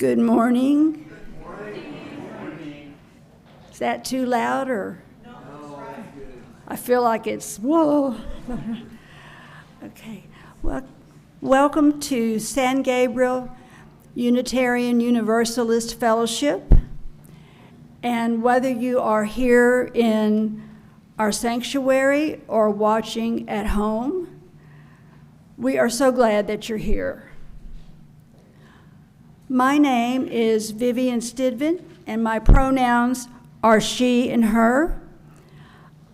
Good morning. Good morning. Is that too loud or? No, that's good. I feel like it's, whoa. Okay. Well, welcome to San Gabriel Unitarian Universalist Fellowship. And whether you are here in our sanctuary or watching at home, we are so glad that you're here. My name is Vivian Stidvan, and my pronouns are she and her.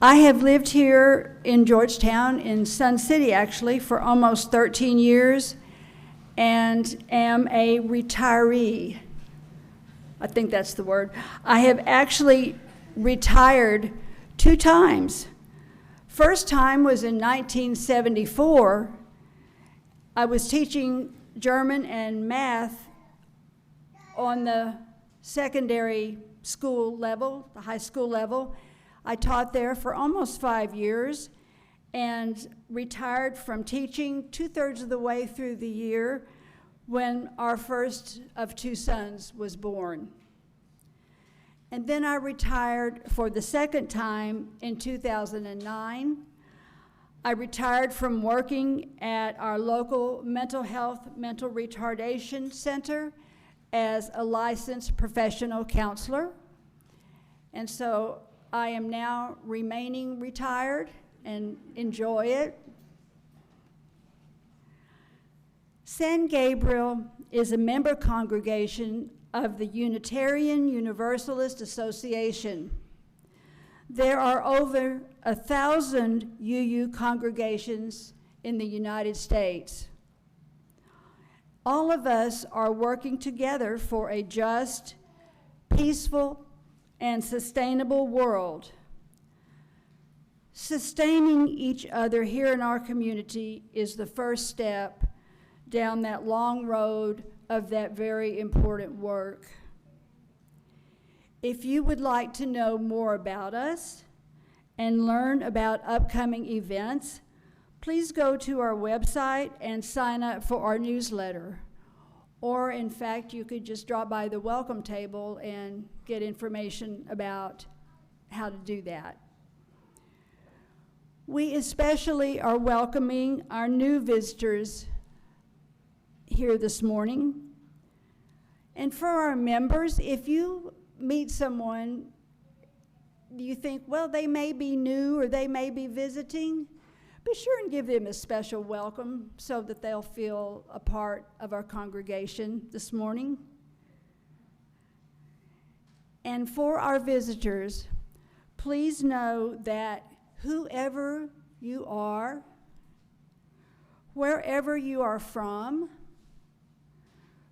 I have lived here in Georgetown, in Sun City actually, for almost 13 years and am a retiree. I think that's the word. I have actually retired 2 times. First time was in 1974. I was teaching German and math on the secondary school level, the high school level. I taught there for almost 5 years and retired from teaching 2/3 of the way through the year when our first of 2 sons was born. And then I retired for the second time in 2009. I retired from working at our local mental health, mental retardation center as a licensed professional counselor. And so I am now remaining retired and enjoy it. San Gabriel is a member congregation of the Unitarian Universalist Association. There are over 1,000 UU congregations in the United States. All of us are working together for a just, peaceful, and sustainable world. Sustaining each other here in our community is the first step down that long road of that very important work. If you would like to know more about us and learn about upcoming events, please go to our website and sign up for our newsletter. Or in fact, you could just drop by the welcome table and get information about how to do that. We especially are welcoming our new visitors here this morning. And for our members, if you meet someone, you think, well, they may be new or they may be visiting, be sure and give them a special welcome so that they'll feel a part of our congregation this morning. And for our visitors, please know that whoever you are, wherever you are from,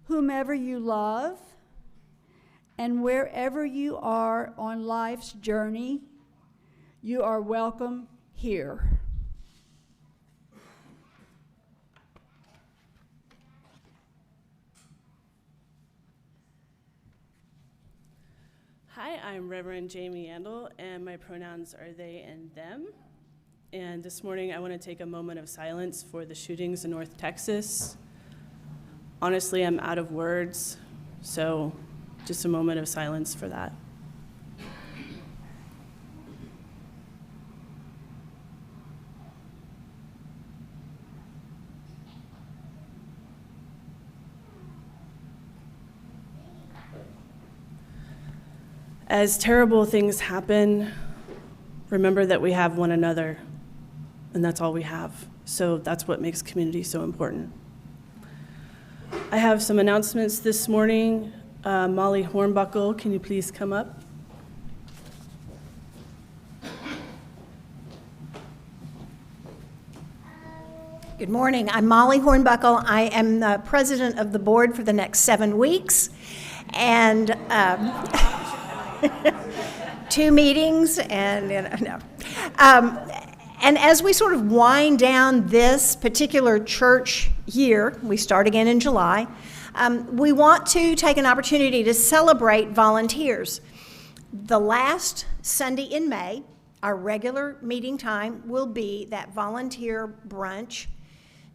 whomever you love, and wherever you are on life's journey, you are welcome here. Hi, I'm Reverend Jami Yandle, and my pronouns are they and them. And this morning I want to take a moment of silence for the shootings in North Texas. Honestly, I'm out of words, so just a moment of silence for that. As terrible things happen, remember that we have one another, and that's all we have. So that's what makes community so important. I have some announcements this morning. Molly Hornbuckle, can you please come up? Good morning. I'm Molly Hornbuckle. I am the president of the board for the next 7 weeks. And 2 meetings, and no. And as we sort of wind down this particular church year, we start again in July, we want to take an opportunity to celebrate volunteers. The last Sunday in May, our regular meeting time will be that volunteer brunch.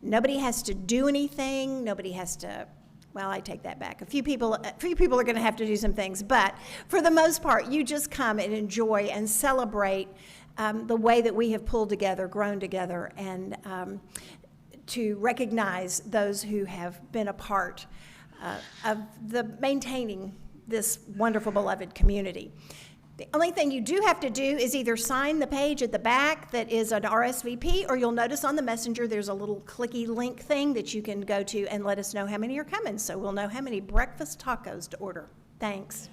Nobody has to do anything. Nobody has to Well, I take that back. A few people are going to have to do some things, but for the most part, you just come and enjoy and celebrate the way that we have pulled together, grown together, and to recognize those who have been a part of the maintaining this wonderful, beloved community. The only thing you do have to do is either sign the page at the back that is an RSVP, or you'll notice on the messenger there's a little clicky link thing that you can go to and let us know how many are coming, so we'll know how many breakfast tacos to order. Thanks.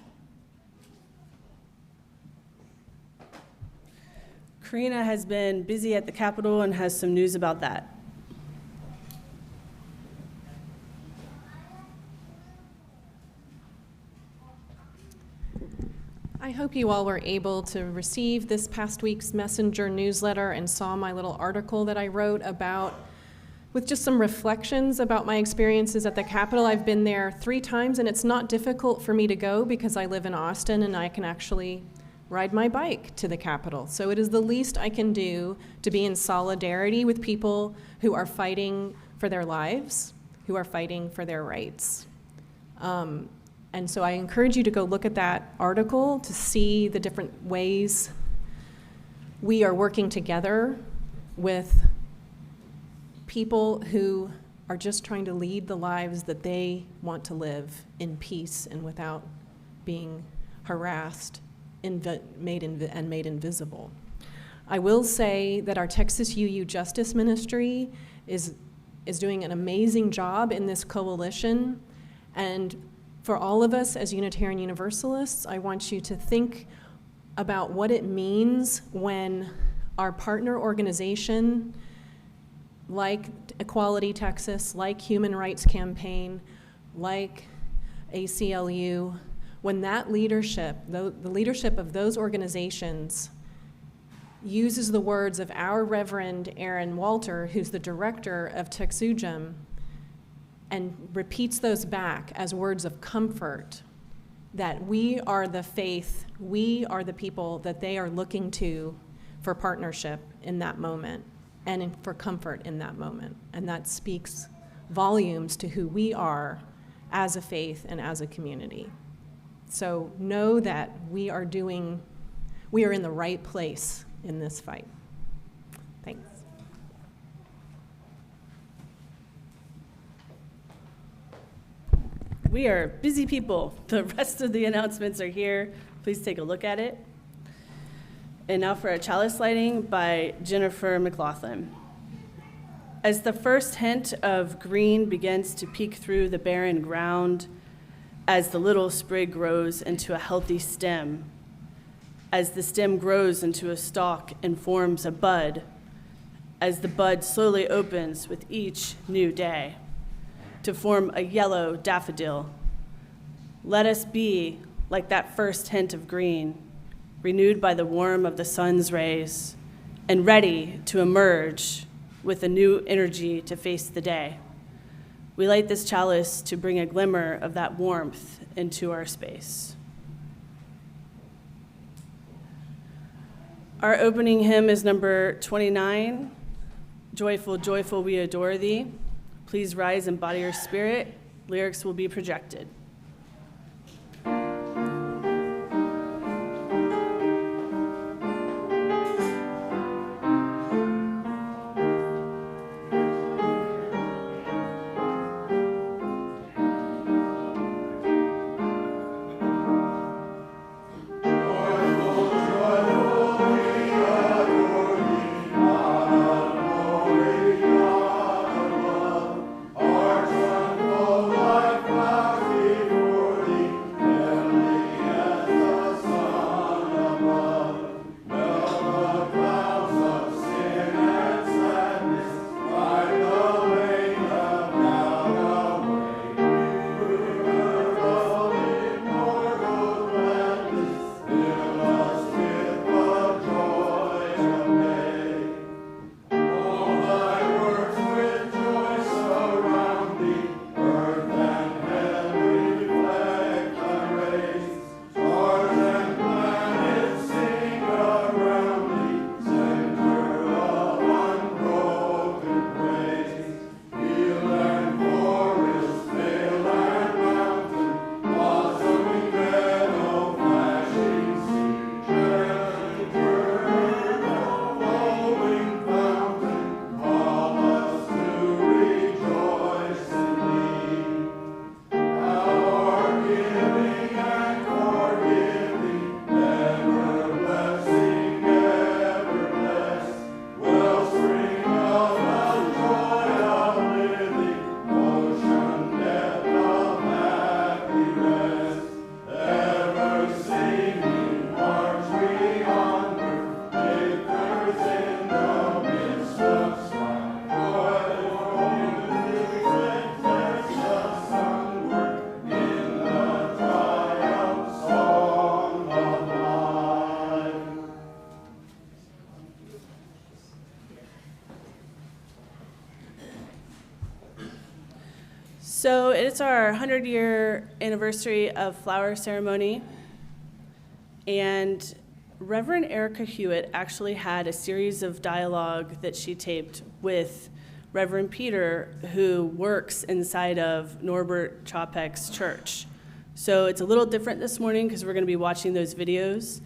Karina has been busy at the Capitol and has some news about that. I hope you all were able to receive this past week's messenger newsletter and saw my little article that I wrote with just some reflections about my experiences at the Capitol. I've been there 3 times, and it's not difficult for me to go because I live in Austin and I can actually ride my bike to the Capitol. So it is the least I can do to be in solidarity with people who are fighting for their lives, who are fighting for their rights. And so I encourage you to go look at that article to see the different ways we are working together with people who are just trying to lead the lives that they want to live in peace and without being harassed and made invisible. I will say that our Texas UU Justice Ministry is doing an amazing job in this coalition, and for all of us as Unitarian Universalists, I want you to think about what it means when our partner organization, like Equality Texas, like Human Rights Campaign, like ACLU, when that leadership, the leadership of those organizations uses the words of our Reverend Aaron Walter, who's the director of TexUGEM, and repeats those back as words of comfort, that we are the faith, we are the people that they are looking to for partnership in that moment and for comfort in that moment. And that speaks volumes to who we are as a faith and as a community. So know that we are in the right place in this fight. Thanks. We are busy people. The rest of the announcements are here. Please take a look at it. And now for a chalice lighting by Jennifer McLaughlin. As the first hint of green begins to peek through the barren ground, as the little sprig grows into a healthy stem, as the stem grows into a stalk and forms a bud, as the bud slowly opens with each new day to form a yellow daffodil. Let us be like that first hint of green, renewed by the warmth of the sun's rays, and ready to emerge with a new energy to face the day. We light this chalice to bring a glimmer of that warmth into our space. Our opening hymn is number 29, Joyful, Joyful, We Adore Thee. Please rise and body your spirit. Lyrics will be projected. Our Son, full life, So it's our 100-year anniversary of flower ceremony, and Reverend Erica Hewitt actually had a series of dialogue that she taped with Reverend Peter, who works inside of Norbert Chopek's church. So it's a little different this morning because we're going to be watching those videos,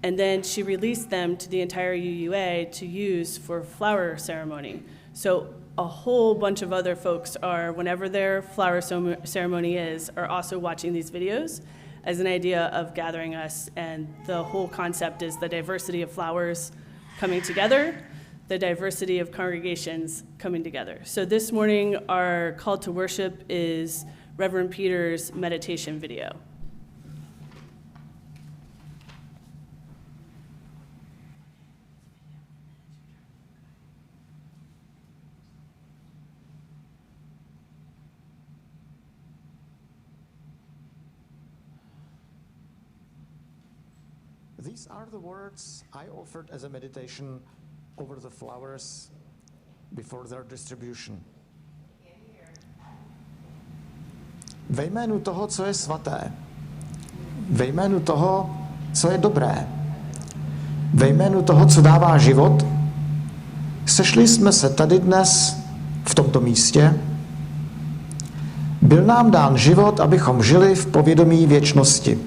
and then she released them to the entire UUA to use for flower ceremony. So a whole bunch of other folks are, whenever their flower ceremony is, are also watching these videos as an idea of gathering us. And the whole concept is the diversity of flowers coming together, the diversity of congregations coming together. So this morning, our call to worship is Reverend Peter's meditation video. These are the words I offered as a meditation over the flowers before their distribution. Ve jménu toho, co je svaté, ve jménu toho, co je dobré, ve jménu toho, co dává život, sešli jsme se tady dnes v tomto místě. Byl nám dán život, abychom žili v povědomí věčnosti,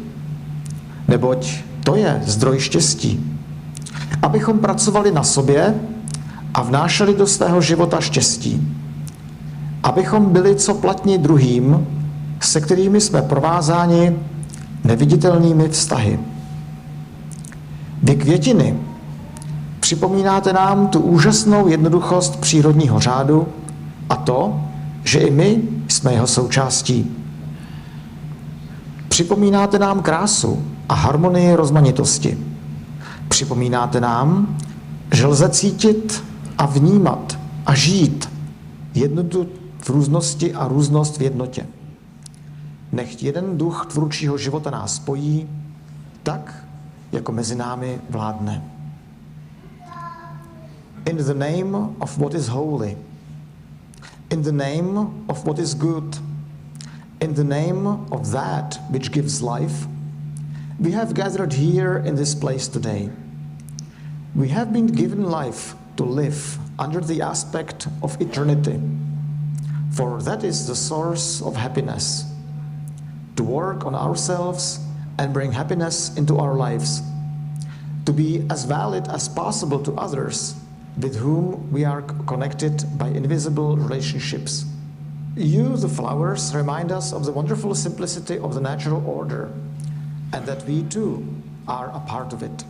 neboť to je zdroj štěstí. Abychom pracovali na sobě a vnášeli do svého života štěstí. Abychom byli co platní druhým, se kterými jsme provázáni neviditelnými vztahy. Vy květiny, připomínáte nám tu úžasnou jednoduchost přírodního řádu a to, že i my jsme jeho součástí. Připomínáte nám krásu a harmonii rozmanitosti. Připomínáte nám, že lze cítit a vnímat a žít jednotu v různosti a různost v jednotě. Nechť jeden duch tvůrčího života nás spojí, tak, jako mezi námi vládne. In the name of what is holy, in the name of what is good, in the name of that which gives life, we have gathered here in this place today. We have been given life to live under the aspect of eternity, for that is the source of happiness. To work on ourselves and bring happiness into our lives, to be as valid as possible to others with whom we are connected by invisible relationships. You, the flowers, remind us of the wonderful simplicity of the natural order, and that we too are a part of it.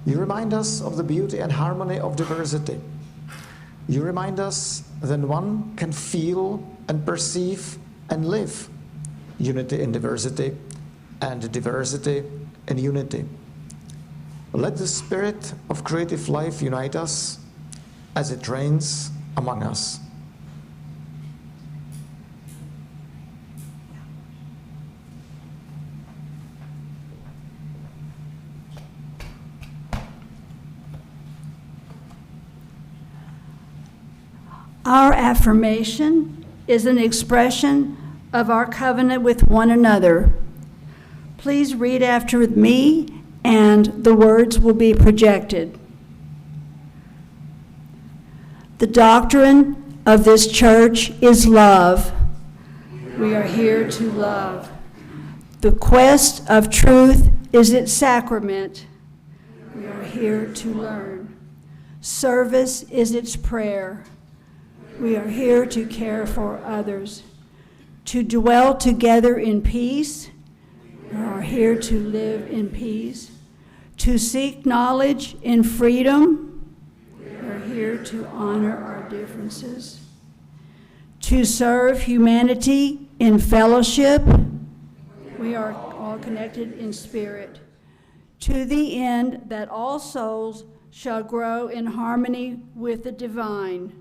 You remind us of the beauty and harmony of diversity. You remind us that one can feel and perceive and live unity in diversity and diversity in unity. Let the spirit of creative life unite us as it reigns among us. Our affirmation is an expression of our covenant with one another. Please read after me, and the words will be projected. The doctrine of this church is love. We are here to love. The quest of truth is its sacrament. We are here to learn. Service is its prayer. We are here to care for others, to dwell together in peace. We are here to live in peace, to seek knowledge in freedom. We are here to honor our differences, to serve humanity in fellowship. We are all connected in spirit, to the end that all souls shall grow in harmony with the divine.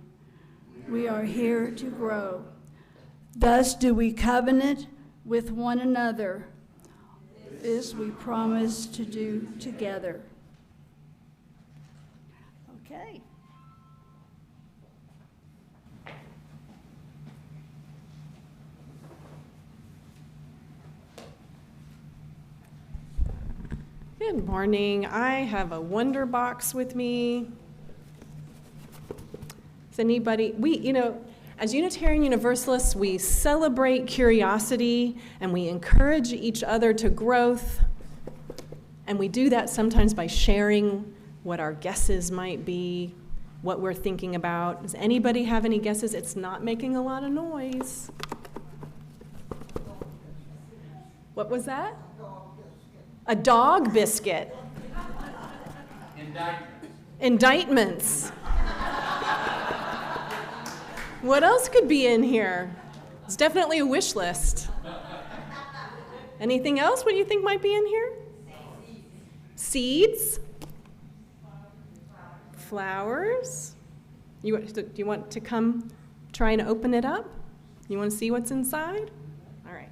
We are here to grow. Thus do we covenant with one another. This we promise to do together. Okay. Good morning. I have a wonder box with me. Is anybody, as Unitarian Universalists, we celebrate curiosity and we encourage each other to growth. And we do that sometimes by sharing what our guesses might be, what we're thinking about. Does anybody have any guesses? It's not making a lot of noise. What was that? A dog biscuit. Indictments. What else could be in here? It's definitely a wish list. Anything else? What do you think might be in here? Seeds? Flowers? Do you want to come try and open it up? You want to see what's inside? All right.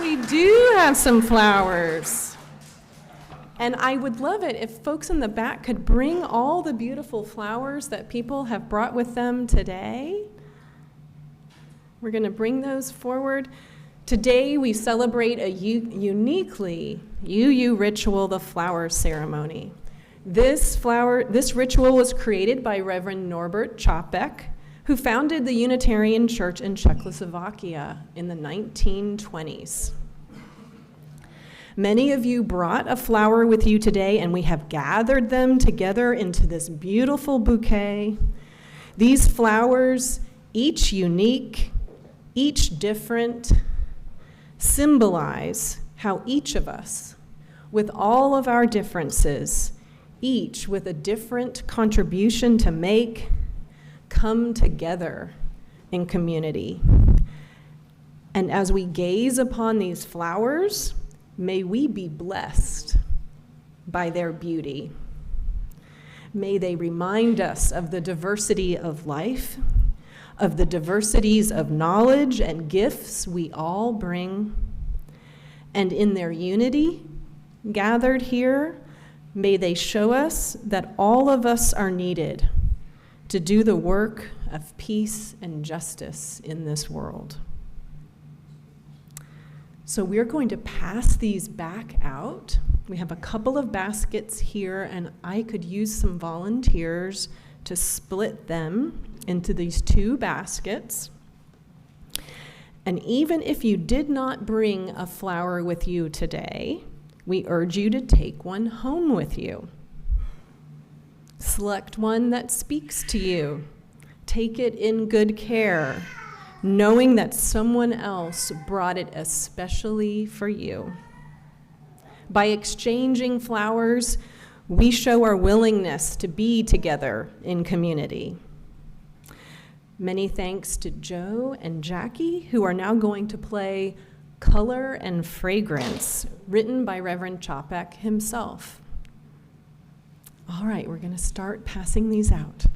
We do have some flowers. And I would love it if folks in the back could bring all the beautiful flowers that people have brought with them today. We're going to bring those forward. Today we celebrate a uniquely UU ritual, the flower ceremony. This ritual was created by Reverend Norbert Čapek, who founded the Unitarian Church in Czechoslovakia in the 1920s. Many of you brought a flower with you today, and we have gathered them together into this beautiful bouquet. These flowers, each unique, each different, symbolize how each of us, with all of our differences, each with a different contribution to make, come together in community. And as we gaze upon these flowers, may we be blessed by their beauty. May they remind us of the diversity of life, of the diversities of knowledge and gifts we all bring. And in their unity, gathered here, may they show us that all of us are needed to do the work of peace and justice in this world. So we're going to pass these back out. We have a couple of baskets here, and I could use some volunteers to split them into these two baskets. And even if you did not bring a flower with you today, we urge you to take one home with you. Select one that speaks to you. Take it in good care, knowing that someone else brought it especially for you. By exchanging flowers, we show our willingness to be together in community. Many thanks to Joe and Jackie, who are now going to play Color and Fragrance, written by Reverend Čapek himself. All right, we're going to start passing these out.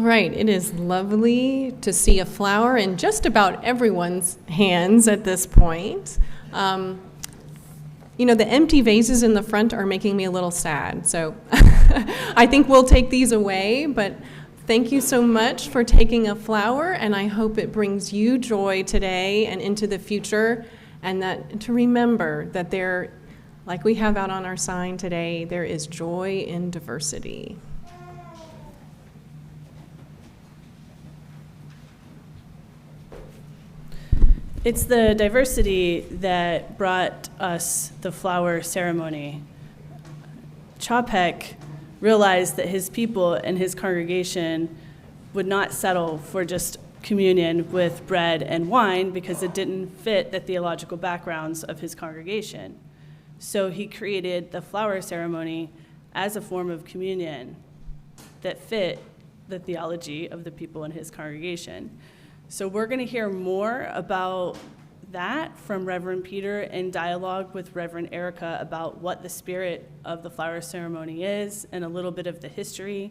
right, it is lovely to see a flower in just about everyone's hands at this point. The empty vases in the front are making me a little sad, so I think we'll take these away, but thank you so much for taking a flower, and I hope it brings you joy today and into the future, and that to remember that there, like we have out on our sign today, there is joy in diversity. It's the diversity that brought us the flower ceremony. Chapek realized that his people and his congregation would not settle for just communion with bread and wine because it didn't fit the theological backgrounds of his congregation. So he created the flower ceremony as a form of communion that fit the theology of the people in his congregation. So we're going to hear more about that from Reverend Peter in dialogue with Reverend Erica about what the spirit of the flower ceremony is and a little bit of the history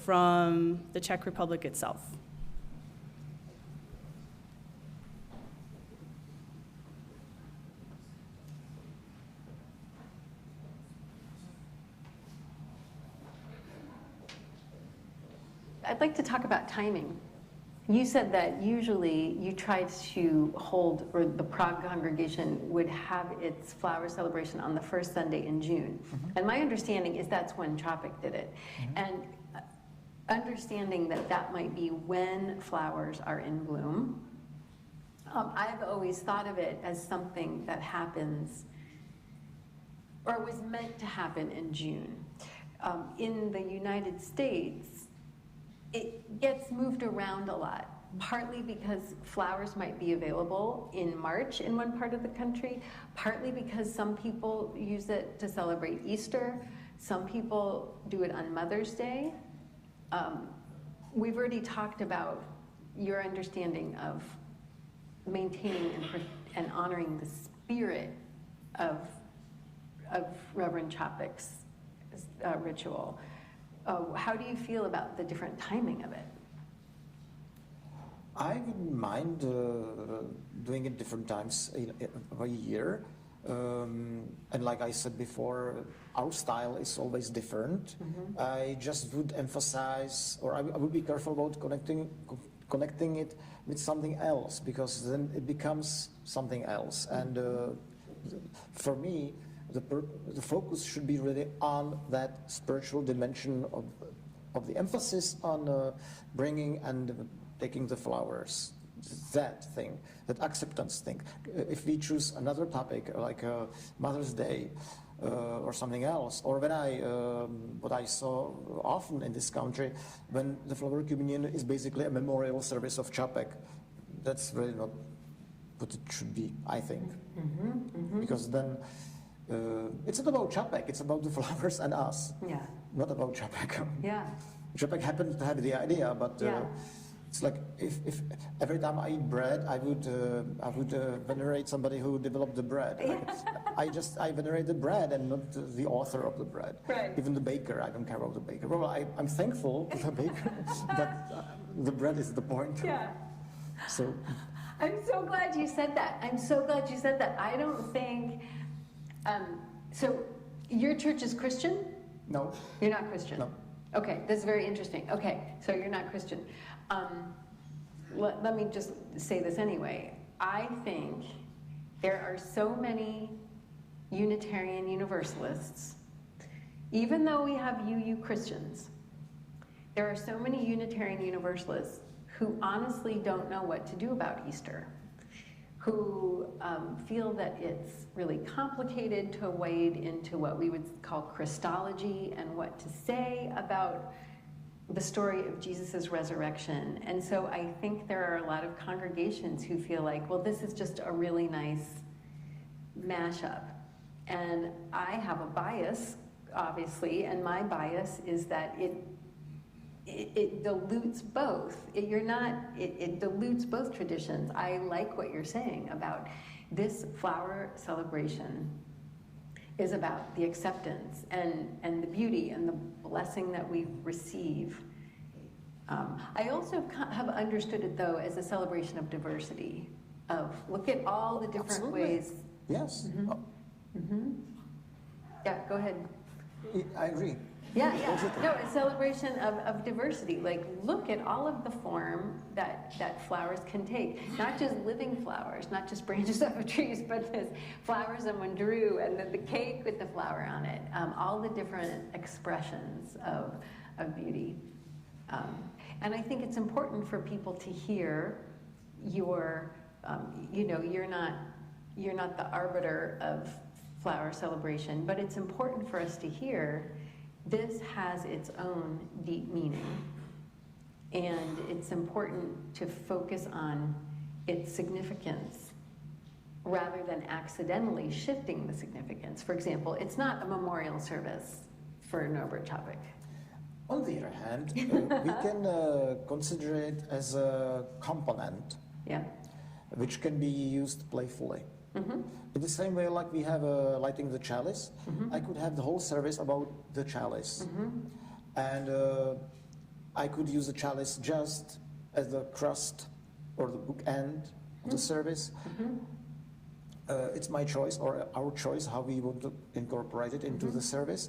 from the Czech Republic itself. I'd like to talk about timing. You said that usually you try to hold, or the Prague congregation would have its flower celebration on the first Sunday in June. Mm-hmm. And my understanding is that's when Chapek did it. Mm-hmm. And understanding that that might be when flowers are in bloom, I've always thought of it as something that happens, or was meant to happen in June. In the United States, it gets moved around a lot, partly because flowers might be available in March in one part of the country, partly because some people use it to celebrate Easter, some people do it on Mother's Day. We've already talked about your understanding of maintaining and honoring the spirit of Reverend Chapek's ritual. How do you feel about the different timing of it? I wouldn't mind doing it different times of a year. And like I said before, our style is always different. Mm-hmm. I just would emphasize, or I would be careful about connecting it with something else, because then it becomes something else. And for me, the focus should be really on that spiritual dimension of the emphasis on bringing and taking the flowers, that thing, that acceptance thing. If we choose another topic like Mother's Day or something else, or when what I saw often in this country, when the flower communion is basically a memorial service of Chapek, that's really not what it should be, I think, mm-hmm, mm-hmm. Because then it's not about Chapek, it's about the flowers and us. Yeah. Not about Chapek. Yeah. Chapek happened to have the idea, but it's like if every time I eat bread, I would venerate somebody who developed the bread. Like, I venerate the bread and not the author of the bread. Right. Even the baker, I don't care about the baker. Well, I'm thankful to the baker, but the bread is the point. Yeah. So. I'm so glad you said that. I don't think. So your church is Christian? No. You're not Christian? No. Okay, that's very interesting. Okay, so you're not Christian. Let me just say this anyway. I think there are so many Unitarian Universalists, even though we have UU Christians, there are so many Unitarian Universalists who honestly don't know what to do about Easter, who feel that it's really complicated to wade into what we would call Christology and what to say about the story of Jesus' resurrection. And so I think there are a lot of congregations who feel like, well, this is just a really nice mashup. And I have a bias, obviously, and my bias is that it dilutes both. It dilutes both traditions. I like what you're saying about this flower celebration is about the acceptance and the beauty and the blessing that we receive. I also have understood it, though, as a celebration of diversity, of look at all the different Absolutely. ways. Yes. Oh, Yeah, go ahead. I agree. Yeah, yeah. No, a celebration of diversity. Like, look at all of the form that flowers can take. Not just living flowers, not just branches off of trees, but there's flowers someone drew, and the cake with the flower on it. All the different expressions of beauty. And I think it's important for people to hear your, you're not the arbiter of flower celebration, but it's important for us to hear this has its own deep meaning, and it's important to focus on its significance rather than accidentally shifting the significance. For example, it's not a memorial service for Norbert Chapek. On the other hand, we can consider it as a component Yeah. which can be used playfully. Mm-hmm. In the same way, like we have lighting the chalice, I could have the whole service about the chalice. And I could use the chalice just as the crust or the bookend of the service. It's my choice or our choice how we want to incorporate it into the service.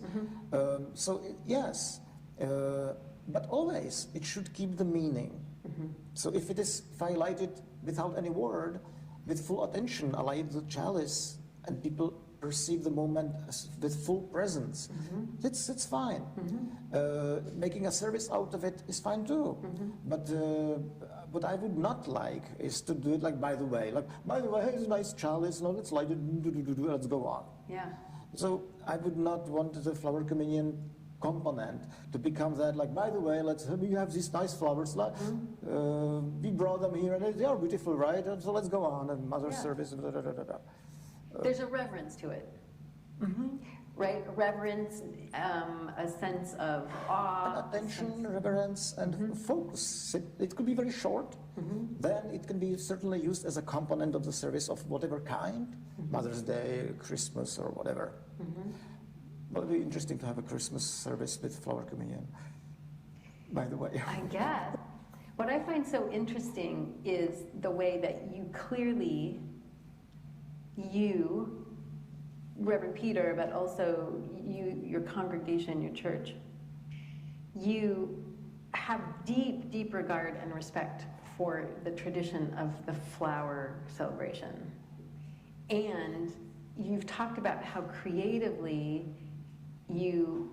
Yes, but always it should keep the meaning. So if it is highlighted without any word, with full attention, I light the chalice, and people perceive the moment with full presence. It's fine. Making a service out of it is fine too. But what I would not like is to do it like, by the way, here's a nice chalice, now let's light it, let's go on. Yeah. So I would not want the flower communion component to become that, like, by the way, we have these nice flowers, we brought them here, and they are beautiful, right? And so let's go on, and mother service, There's a reverence to it. Right? Reverence, a sense of awe. Attention, reverence, and focus. It could be very short. Then it can be certainly used as a component of the service of whatever kind, Mother's Day, Christmas, or whatever. But it would be interesting to have a Christmas service with flower communion, by the way. I guess. What I find so interesting is the way that you clearly, Reverend Peter, but also your congregation, your church, you have deep, deep regard and respect for the tradition of the flower celebration. And you've talked about how creatively you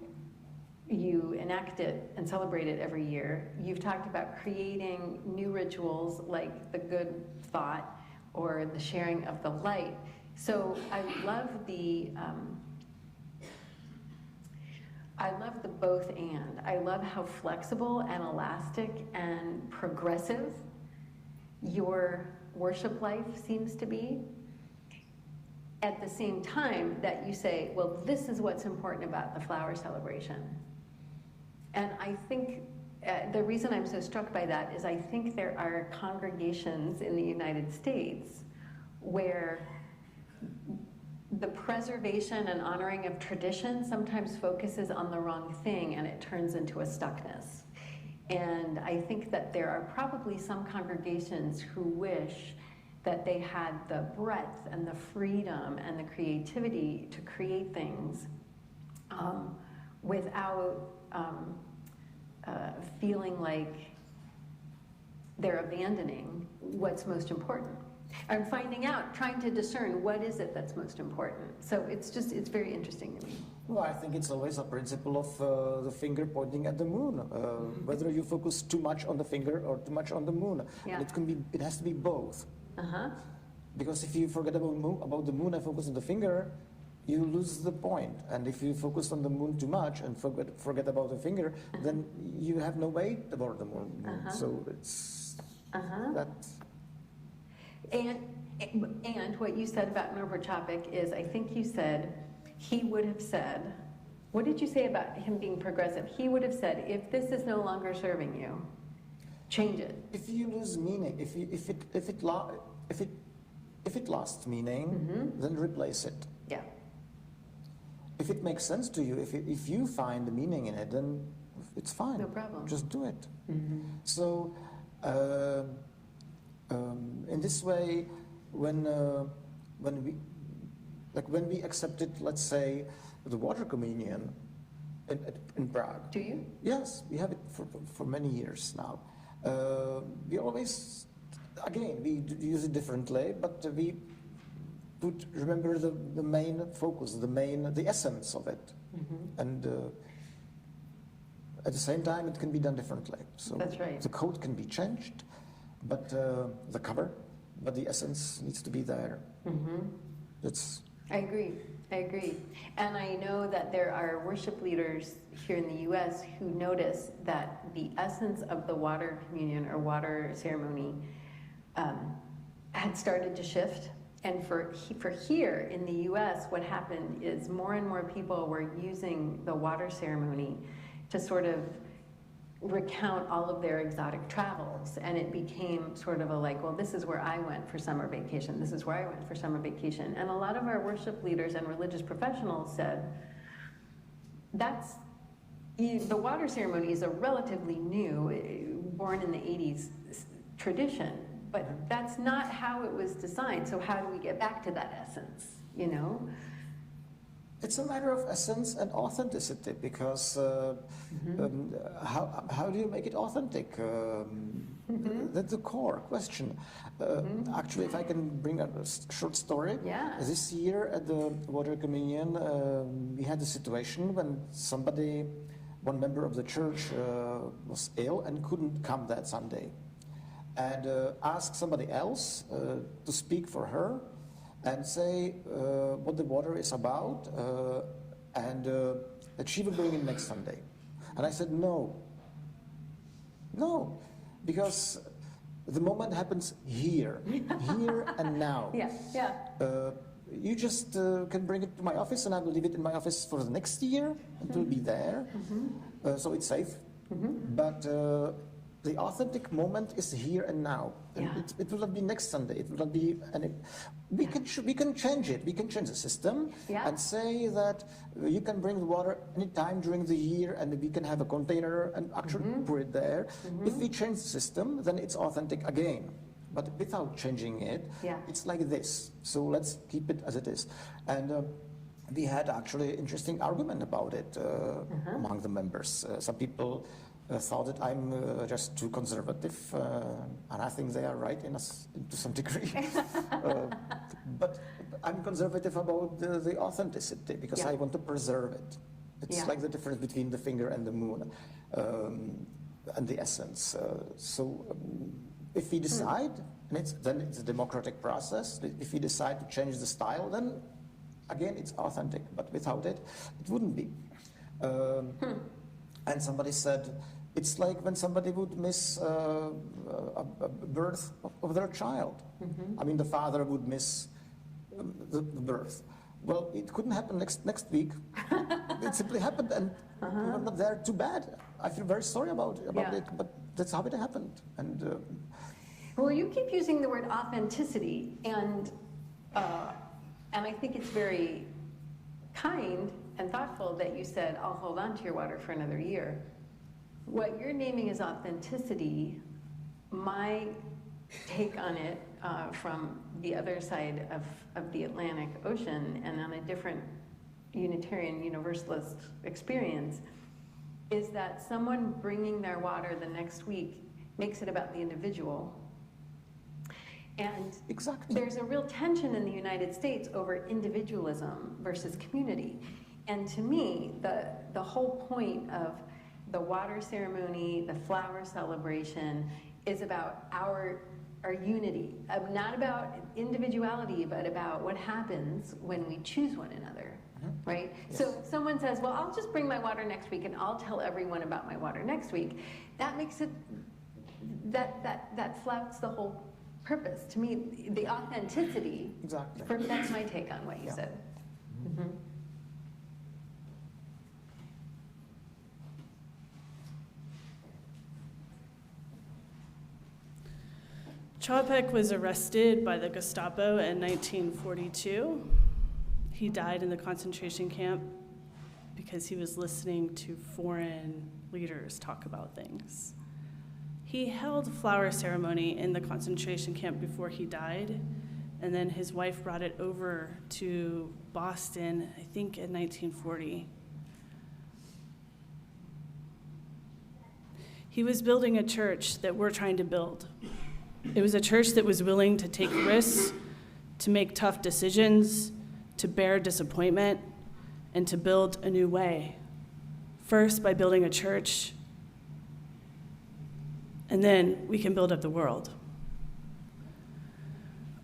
enact it and celebrate it every year. You've talked about creating new rituals like the good thought or the sharing of the light. So I love the both and. I love how flexible and elastic and progressive your worship life seems to be. At the same time that you say, well, this is what's important about the flower celebration. And I think the reason I'm so struck by that is I think there are congregations in the United States where the preservation and honoring of tradition sometimes focuses on the wrong thing, and it turns into a stuckness. And I think that there are probably some congregations who wish that they had the breadth and the freedom and the creativity to create things without feeling like they're abandoning what's most important. And finding out, trying to discern what is it that's most important. So it's very interesting to me. Well, I think it's always a principle of the finger pointing at the moon. Whether you focus too much on the finger or too much on the moon. Yeah. It has to be both. Because if you forget about the moon and focus on the finger, you lose the point. And if you focus on the moon too much and forget about the finger, then you have no weight about the moon. So it's that. And what you said about Norbert Chapek is, I think you said, he would have said, what did you say about him being progressive? He would have said, if this is no longer serving you, change it. If you lose meaning, if it lost meaning, then replace it. Yeah. If it makes sense to you, if you find the meaning in it, then it's fine. No problem. Just do it. So, in this way, when we accepted, let's say, the water communion in Prague. Do you? Yes, we have it for many years now. We always, again, we use it differently, but we remember the main focus, the essence of it, and at the same time, it can be done differently. So That's right. the code can be changed, but the cover, but the essence needs to be there. That's I agree. And I know that there are worship leaders here in the U.S. who notice that the essence of the water communion or water ceremony had started to shift. And for here in the U.S., what happened is more and more people were using the water ceremony to sort of recount all of their exotic travels, and it became sort of a like, well, this is where I went for summer vacation, this is where I went for summer vacation. And a lot of our worship leaders and religious professionals said, the water ceremony is a relatively new, born in the 80s tradition, but that's not how it was designed. So how do we get back to that essence, you know? It's a matter of essence and authenticity, because how do you make it authentic? That's the core question. Actually, if I can bring a short story. Yeah. This year at the Water Communion, we had a situation when one member of the church was ill and couldn't come that Sunday, and asked somebody else to speak for her and say what the water is about, and that she will bring it next Sunday. And I said, no, because the moment happens here and now. Yeah. You just can bring it to my office, and I will leave it in my office for the next year. It will be there, so it's safe. But the authentic moment is here and now. Yeah. It will not be next Sunday. It will not be. We can change it. We can change the system and say that you can bring the water anytime during the year, and we can have a container and actually put it there. If we change the system, then it's authentic again. But without changing it, it's like this. So let's keep it as it is. And we had actually interesting argument about it among the members. Some people thought that I'm just too conservative, and I think they are right to some degree. But I'm conservative about the authenticity, because I want to preserve it. It's like the difference between the finger and the moon, and the essence. If we decide, and then it's a democratic process, if we decide to change the style, then again it's authentic, but without it, it wouldn't be. And somebody said, it's like when somebody would miss a birth of their child. I mean, the father would miss the birth. Well, it couldn't happen next week. It simply happened, and we were not there. Too bad. I feel very sorry about it, but that's how it happened. And well, you keep using the word authenticity, and I think it's very kind and thoughtful that you said, I'll hold on to your water for another year. What you're naming as authenticity, my take on it from the other side of the Atlantic Ocean and on a different Unitarian Universalist experience, is that someone bringing their water the next week makes it about the individual. And there's a real tension in the United States over individualism versus community. And to me, the whole point of the water ceremony, the flower celebration, is about our unity, not about individuality, but about what happens when we choose one another, right? Yes. So someone says, well, I'll just bring my water next week and I'll tell everyone about my water next week. That makes it, that flouts the whole purpose. To me, the authenticity, that's my take on what you said. Čapek was arrested by the Gestapo in 1942. He died in the concentration camp because he was listening to foreign leaders talk about things. He held a flower ceremony in the concentration camp before he died, and then his wife brought it over to Boston, I think in 1940. He was building a church that we're trying to build. It was a church that was willing to take risks, to make tough decisions, to bear disappointment, and to build a new way. First, by building a church, and then we can build up the world.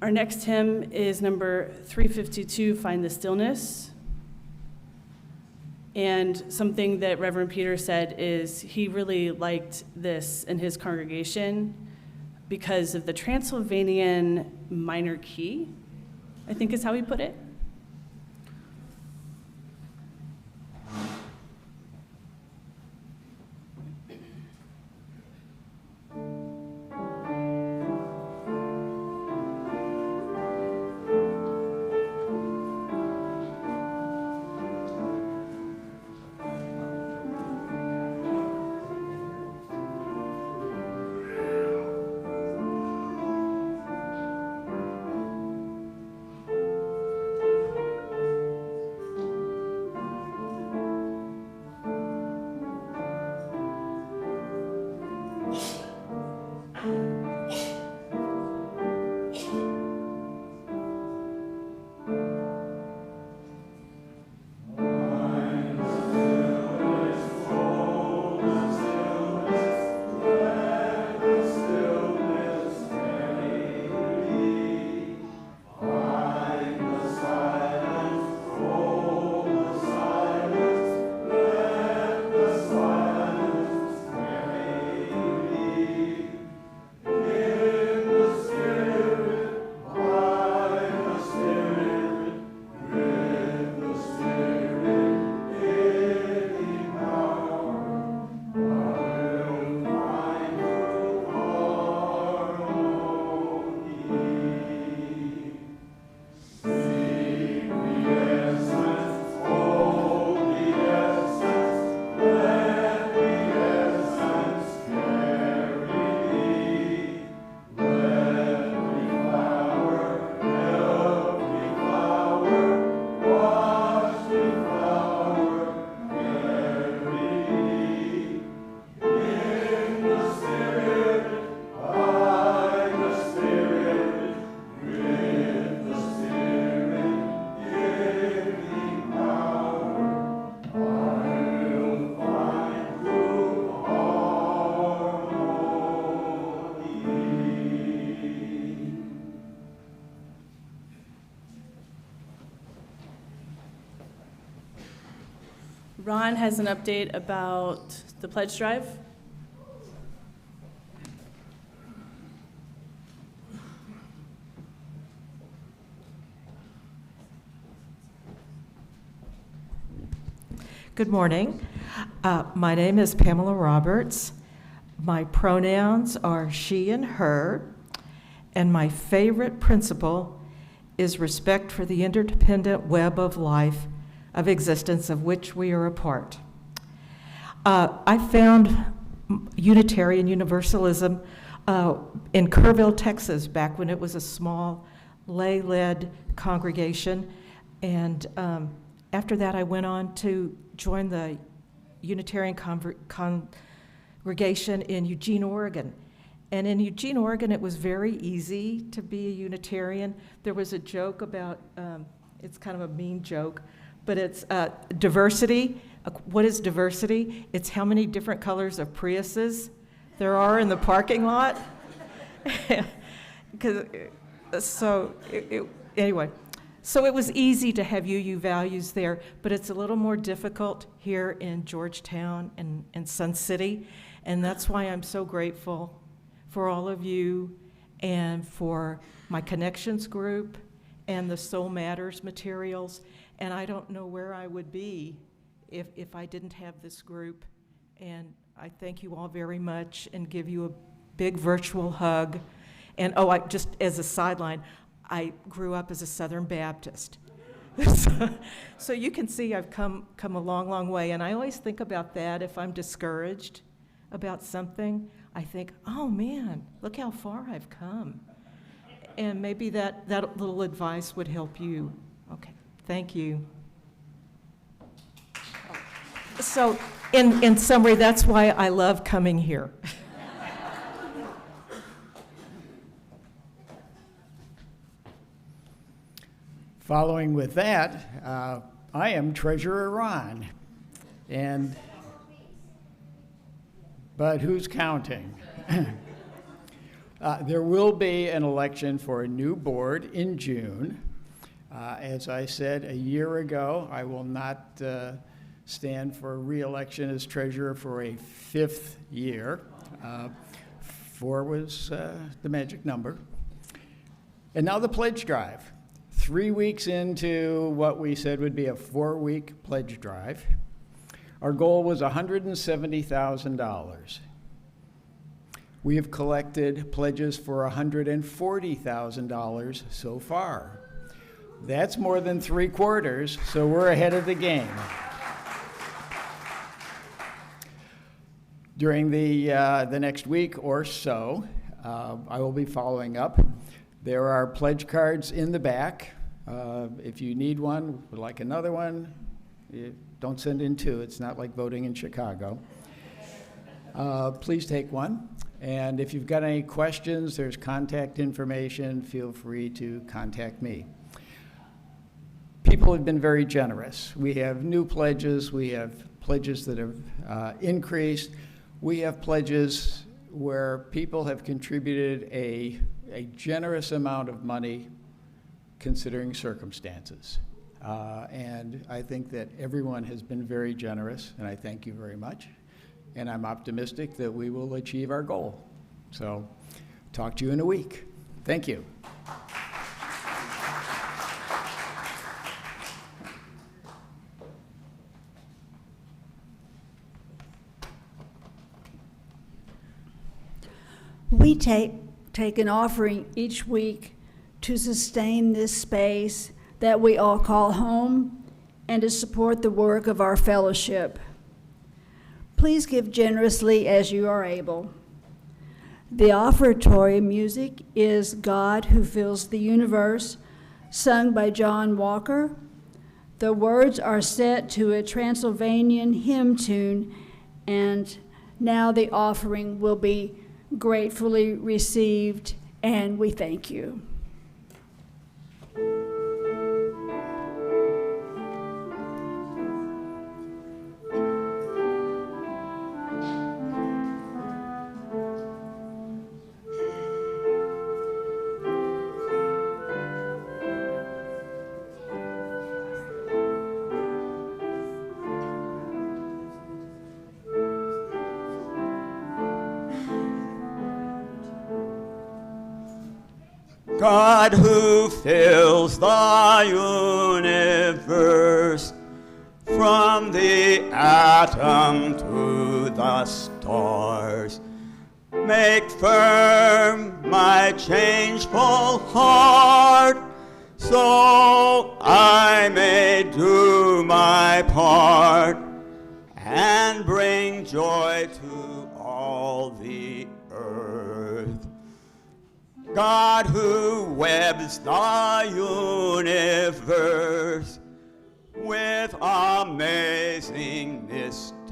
Our next hymn is number 352, Find the Stillness. And something that Reverend Peter said is he really liked this in his congregation because of the Transylvanian minor key, I think is how he put it. Ron has an update about the pledge drive. Good morning. My name is Pamela Roberts. My pronouns are she and her, and my favorite principle is respect for the interdependent web of life, of existence of which we are a part. I found Unitarian Universalism in Kerrville, Texas, back when it was a small lay-led congregation, and after that I went on to join the Unitarian congregation in Eugene, Oregon. And in Eugene, Oregon, it was very easy to be a Unitarian. There was a joke about, it's kind of a mean joke, but it's diversity. What is diversity? It's how many different colors of Priuses there are in the parking lot. Anyway, so it was easy to have UU values there, but it's a little more difficult here in Georgetown and Sun City, and that's why I'm so grateful for all of you and for my connections group and the Soul Matters materials. And I don't know where I would be if I didn't have this group. And I thank you all very much and give you a big virtual hug. And just as a sideline, I grew up as a Southern Baptist. So you can see I've come a long, long way. And I always think about that if I'm discouraged about something. I think, oh man, look how far I've come. And maybe that little advice would help you. Okay, thank you. So in summary, that's why I love coming here. Following with that, I am Treasurer Ron, but who's counting? There will be an election for a new board in June. As I said a year ago, I will not stand for re-election as treasurer for a 5th year. 4 was the magic number. And now the pledge drive. 3 weeks into what we said would be a 4-week pledge drive. Our goal was $170,000. We have collected pledges for $140,000 so far. That's more than 3/4, so we're ahead of the game. During the next week or so, I will be following up. There are pledge cards in the back. If you need one, would like another one, don't send in 2. It's not like voting in Chicago. Please take one. And if you've got any questions, there's contact information. Feel free to contact me. People have been very generous. We have new pledges. We have pledges that have increased. We have pledges where people have contributed a generous amount of money considering circumstances. And I think that everyone has been very generous, and I thank you very much. And I'm optimistic that we will achieve our goal. So, talk to you in a week. Thank you. We take an offering each week to sustain this space that we all call home and to support the work of our fellowship. Please give generously as you are able. The offertory music is God Who Fills the Universe, sung by John Walker. The words are set to a Transylvanian hymn tune, and now the offering will be gratefully received, and we thank you. God who fills the universe, from the atom to the stars, make firm my changeful heart, so I may do my part and bring joy to all the earth. God who webs the universe with amazing mysteries,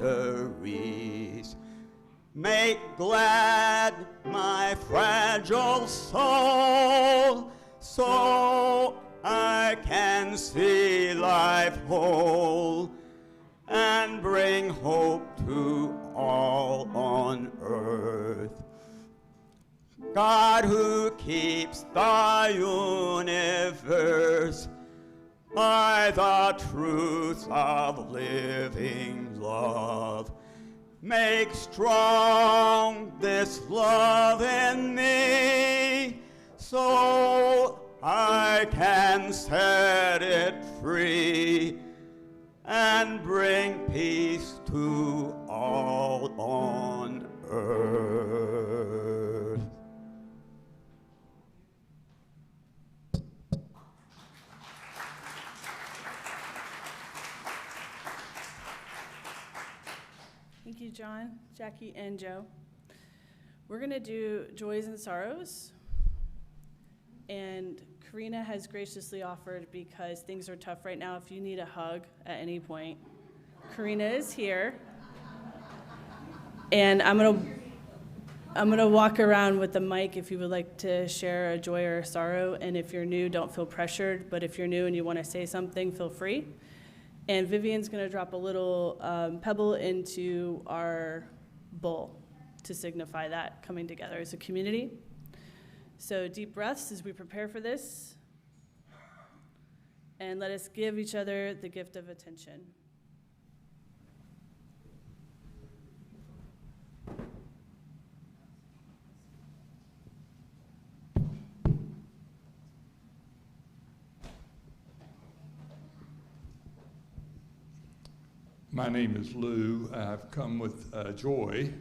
make glad my fragile soul, so I can see life whole and bring hope to all on earth. God who keeps the universe by the truth of living love, make strong this love in me, so I can set it free and bring peace to all on earth. Thank you, John, Jackie, and Joe. We're going to do Joys and Sorrows. And Karina has graciously offered, because things are tough right now, if you need a hug at any point, Karina is here. And I'm gonna walk around with the mic if you would like to share a joy or a sorrow. And if you're new, don't feel pressured. But if you're new and you want to say something, feel free. And Vivian's gonna drop a little pebble into our bowl to signify that coming together as a community. So deep breaths as we prepare for this. And let us give each other the gift of attention. My name is Lou. I've come with joy.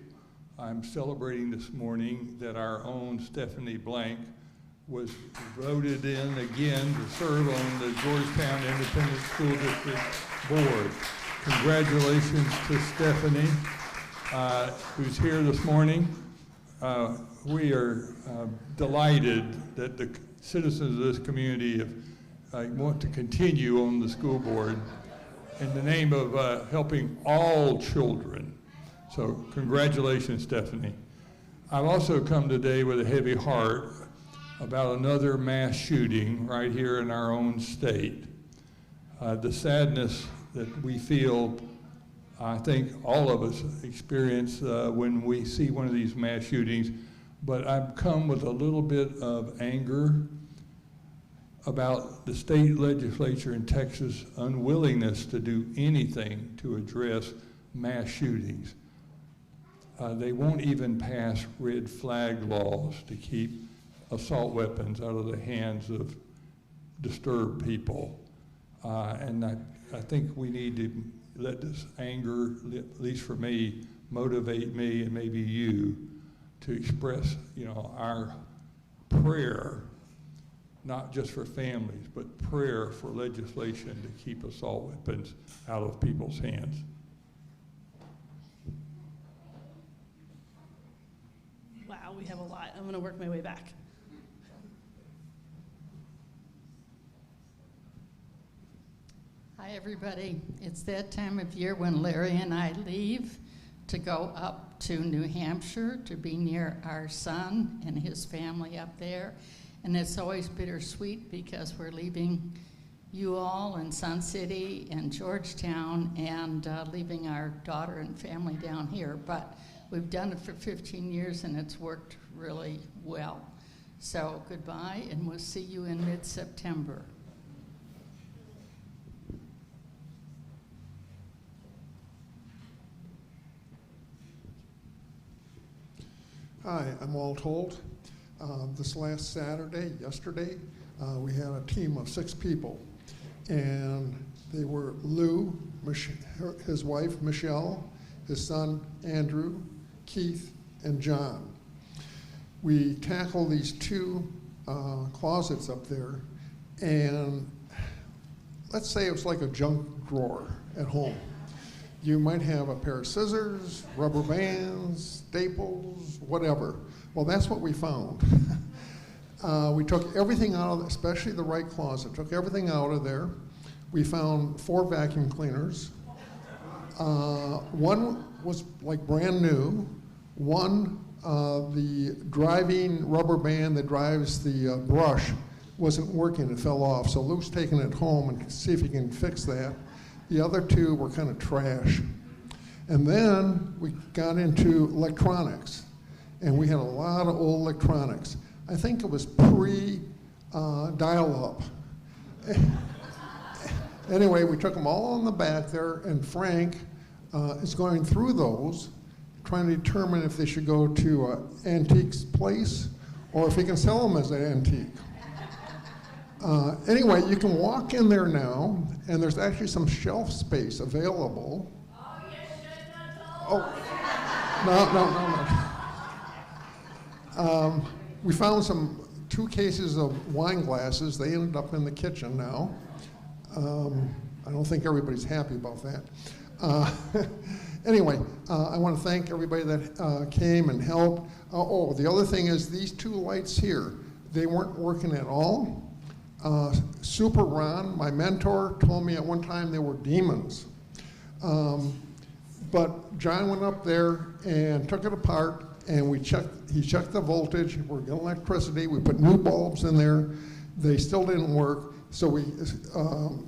I'm celebrating this morning that our own Stephanie Blank was voted in again to serve on the Georgetown Independent School District Board. Congratulations to Stephanie, who's here this morning. We are delighted that the citizens of this community want to continue on the school board in the name of helping all children. So congratulations, Stephanie. I've also come today with a heavy heart about another mass shooting right here in our own state. The sadness that we feel, I think all of us experience when we see one of these mass shootings, but I've come with a little bit of anger about the state legislature in Texas' unwillingness to do anything to address mass shootings. They won't even pass red flag laws to keep assault weapons out of the hands of disturbed people. And I think we need to let this anger, at least for me, motivate me and maybe you to express, our prayer, not just for families, but prayer for legislation to keep assault weapons out of people's hands. Wow, we have a lot. I'm gonna work my way back. Hi, everybody. It's that time of year when Larry and I leave to go up to New Hampshire to be near our son and his family up there. And it's always bittersweet because we're leaving you all in Sun City and Georgetown and leaving our daughter and family down here. But we've done it for 15 years and it's worked really well. So goodbye, and we'll see you in mid-September. Hi, I'm Walt Holt. This last yesterday, we had a team of 6 people, and they were Lou, his wife Michelle, his son Andrew, Keith, and John. We tackled these 2 closets up there, and let's say it was like a junk drawer at home. You might have a pair of scissors, rubber bands, staples, whatever. Well, that's what we found. We took everything out of, especially the right closet, took everything out of there. We found 4 vacuum cleaners. One was like brand new. One, the driving rubber band that drives the brush wasn't working, it fell off. So Luke's taking it home and see if he can fix that. The other 2 were kind of trash. And then we got into electronics, and we had a lot of old electronics. I think it was pre-dial-up. Anyway, we took them all in the back there, and Frank is going through those, trying to determine if they should go to an antiques place or if he can sell them as an antique. Anyway, you can walk in there now, and there's actually some shelf space available. Oh, you shouldn't have told me. No. We found 2 cases of wine glasses. They ended up in the kitchen now. I don't think everybody's happy about that. Anyway, I want to thank everybody that came and helped. The other thing is these two lights here, they weren't working at all. Super Ron, my mentor, told me at one time they were demons. But John went up there and took it apart, and he checked the voltage. We're getting electricity. We put new bulbs in there. They still didn't work. So we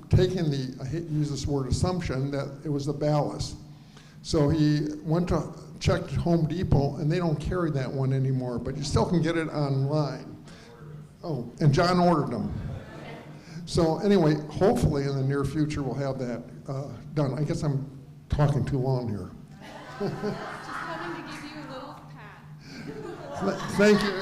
taken the, I hate to use this word, assumption that it was the ballast. So he went to check Home Depot, and they don't carry that one anymore, but you still can get it online. Oh, and John ordered them. So anyway, hopefully in the near future we'll have that done. I guess I'm talking too long here. Just coming to give you a little pat. Thank you.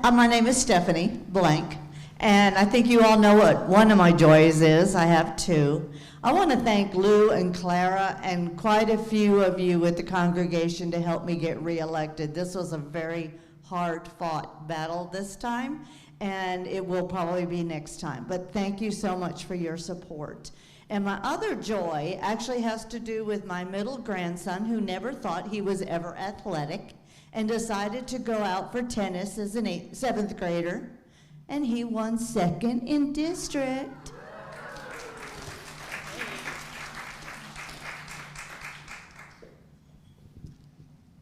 My name is Stephanie Blank, and I think you all know what one of my joys is. I have two. I want to thank Lou and Clara and quite a few of you at the congregation to help me get reelected. This was a very hard-fought battle this time, and it will probably be next time. But thank you so much for your support. And my other joy actually has to do with my middle grandson, who never thought he was ever athletic and decided to go out for tennis as an 7th grader, and he won 2nd in district.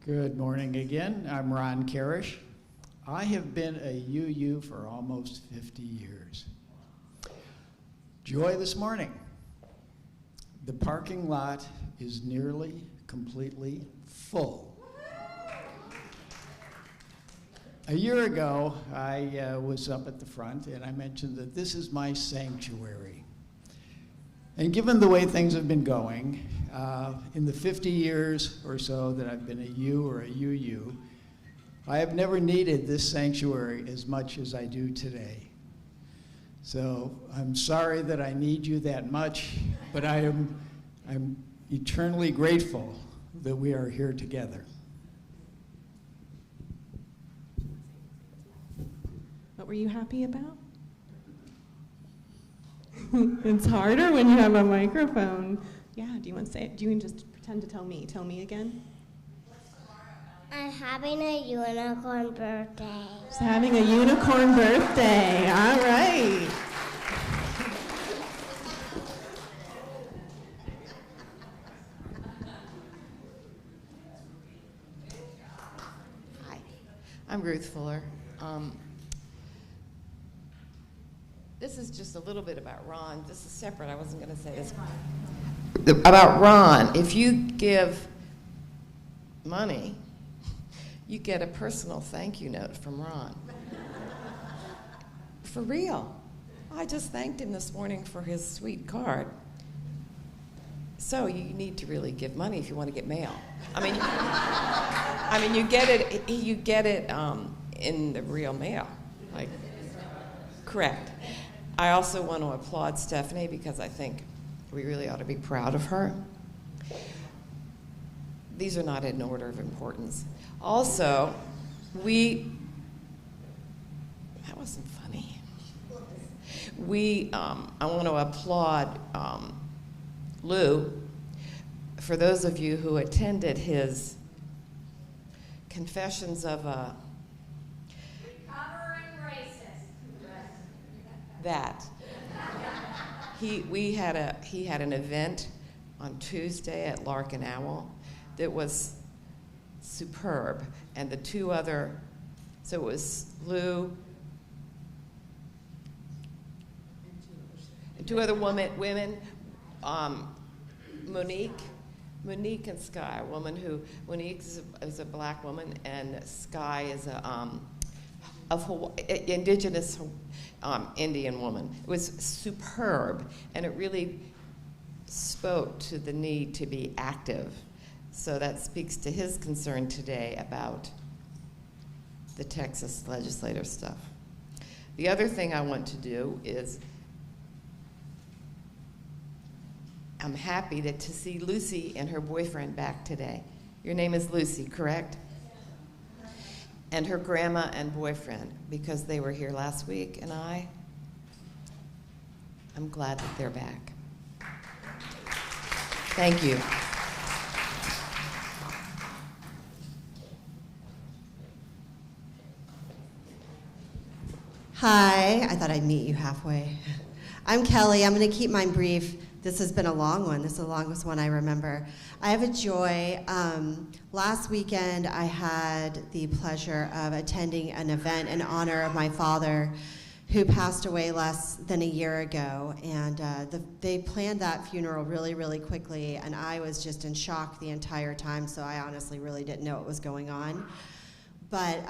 Good morning again. I'm Ron Karish. I have been a UU for almost 50 years. Joy this morning. The parking lot is nearly completely full. A year ago, I was up at the front and I mentioned that this is my sanctuary. And given the way things have been going, in the 50 years or so that I've been a U or a UU, I have never needed this sanctuary as much as I do today. So I'm sorry that I need you that much, but I'm eternally grateful that we are here together. What were you happy about? It's harder when you have a microphone. Yeah, do you want to say it? Do you want to just pretend to tell me? Tell me again. I'm having a unicorn birthday. Just having a unicorn birthday. All right. Hi, I'm Ruth Fuller. This is just a little bit about Ron. This is separate. I wasn't going to say this. About Ron, if you give money, you get a personal thank you note from Ron. For real. I just thanked him this morning for his sweet card. So you need to really give money if you want to get mail. I mean, you get it in the real mail. Like, correct. I also want to applaud Stephanie because I think we really ought to be proud of her. These are not in order of importance. Also, that wasn't funny. I want to applaud Lou for those of you who attended his Confessions of a Recovering racist. that. He had an event on Tuesday at Lark and Owl that was superb, and the two other, so it was Lou and two other women, Monique and Sky, a woman who, Monique is a black woman, and Sky is of Hawaii, indigenous Indian woman. It was superb, and it really spoke to the need to be active. So that speaks to his concern today about the Texas legislative stuff. The other thing I want to do is, I'm happy to see Lucy and her boyfriend back today. Your name is Lucy, correct? And her grandma and boyfriend, because they were here last week, and I I'm glad that they're back. Thank you. Hi, I thought I'd meet you halfway. I'm Kelly. I'm going to keep mine brief. This has been a long one. This is the longest one I remember. I have a joy. Last weekend, I had the pleasure of attending an event in honor of my father, who passed away less than a year ago. And they planned that funeral really, really quickly, and I was just in shock the entire time, so I honestly really didn't know what was going on. But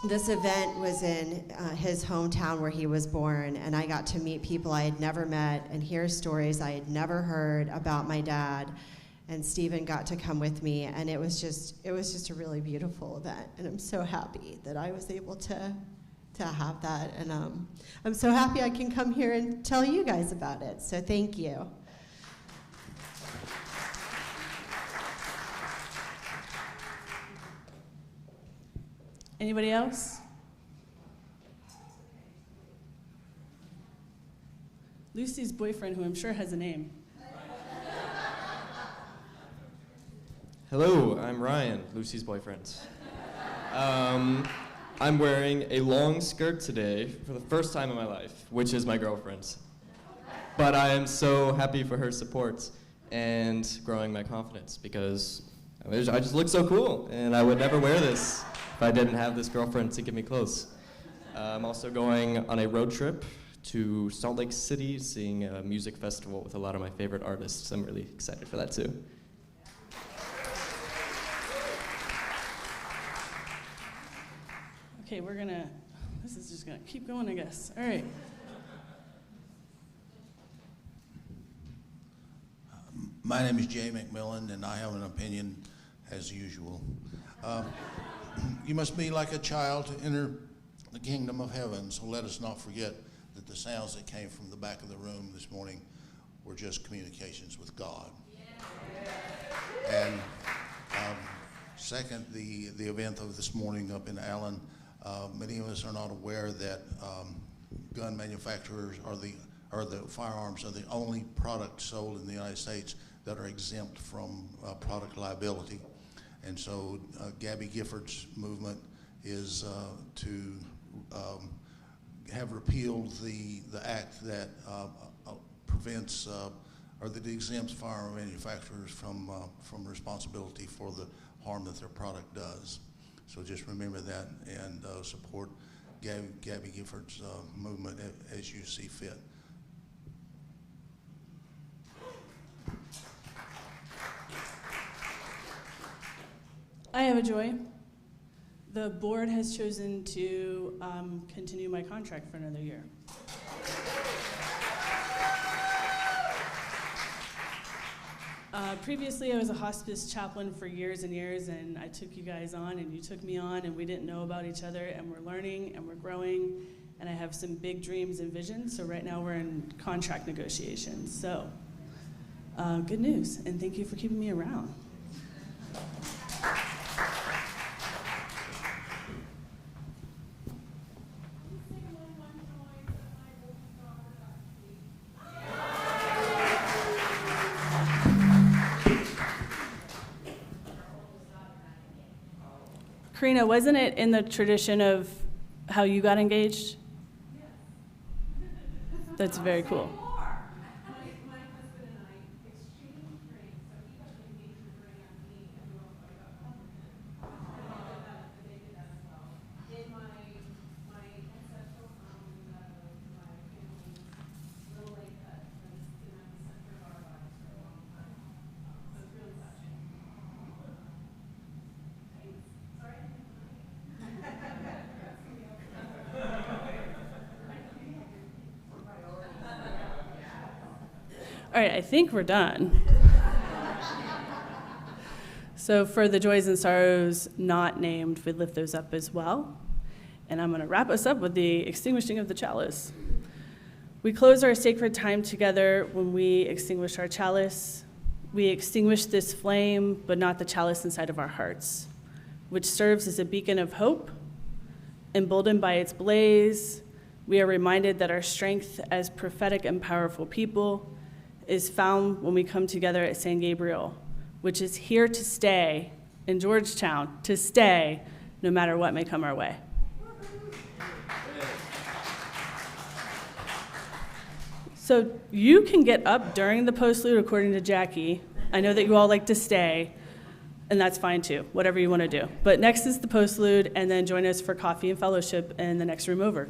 this event was in his hometown where he was born, and I got to meet people I had never met and hear stories I had never heard about my dad. And Stephen got to come with me, and it was just a really beautiful event. And I'm so happy that I was able to have that, and I'm so happy I can come here and tell you guys about it. So thank you. Anybody else? Lucy's boyfriend, who I'm sure has a name. Hello, I'm Ryan, Lucy's boyfriend. I'm wearing a long skirt today for the first time in my life, which is my girlfriend's. But I am so happy for her support and growing my confidence, because I just look so cool, and I would never wear this if I didn't have this girlfriend to get me close. I'm also going on a road trip to Salt Lake City, seeing a music festival with a lot of my favorite artists. I'm really excited for that too. Okay, this is just gonna keep going, I guess. All right. My name is Jay McMillan, and I have an opinion as usual. You must be like a child to enter the kingdom of heaven, so let us not forget that the sounds that came from the back of the room this morning were just communications with God. And second, the event of this morning up in Allen, many of us are not aware that gun manufacturers or the firearms are the only product sold in the United States that are exempt from product liability. And so Gabby Gifford's movement is to have repealed the act that prevents or that exempts firearm manufacturers from responsibility for the harm that their product does. So just remember that and support Gabby Gifford's movement as you see fit. I have a joy. The board has chosen to continue my contract for another year. Previously, I was a hospice chaplain for years and years, and I took you guys on, and you took me on, and we didn't know about each other, and we're learning, and we're growing, and I have some big dreams and visions, so right now we're in contract negotiations. So, good news, and thank you for keeping me around. Karina, wasn't it in the tradition of how you got engaged? That's very cool. All right, I think we're done. So for the joys and sorrows not named, we lift those up as well. And I'm going to wrap us up with the extinguishing of the chalice. We close our sacred time together when we extinguish our chalice. We extinguish this flame, but not the chalice inside of our hearts, which serves as a beacon of hope. Emboldened by its blaze, We are reminded that our strength as prophetic and powerful people is found when we come together at San Gabriel, which is here to stay in Georgetown, to stay no matter what may come our way. So you can get up during the postlude according to Jackie. I know that you all like to stay, and that's fine too, whatever you want to do. But next is the postlude, and then join us for coffee and fellowship in the next room over.